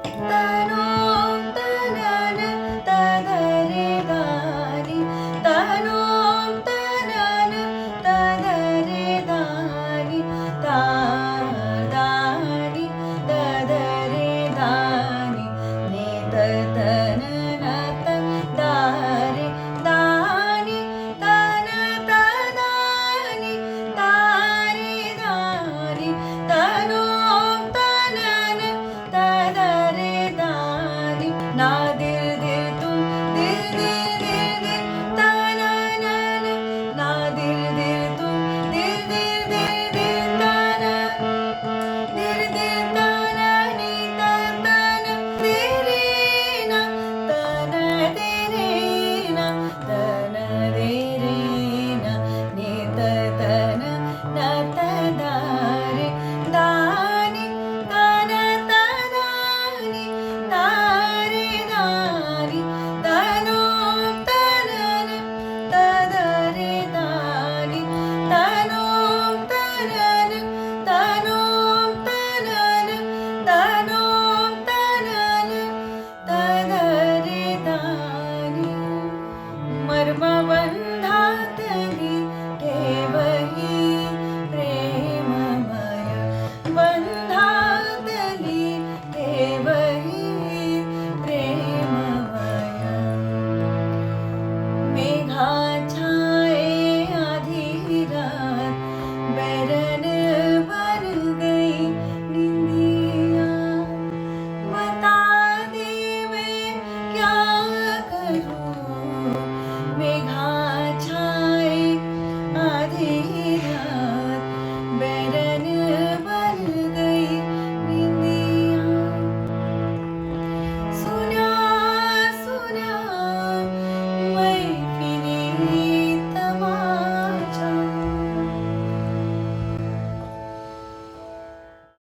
तनों तनन तदरे दानी तनों तनन तदरे दानी तादानी तदरे दानी नित तनन तदारे दानी तन तदानी तारे दानी तनों तनन तदरे दानी ना दिल दिल तुम दिल दिल दिल दिल तनन ना दिल दिल तुम दिल दिल दिल दिल तन दिल दिल तननी तन तेरे ना तन तेरे ना तन तेरे ना नित तन न तदारे दानी तन तदानी तारे दानी तनों तनन तदरे दानी तनों तनन तनों तनन तनों तनन तदरे दानी मर्मबंधातली ठेवही प्रेममय बंधातली ठेवही प्रेममय मेघाछाए आधी रात बैरन बन गई निंदिया बता दे मैं क्या करूं मेघाछाए आधी रात बैरन बन गई निंदिया सुना सुना मैफिली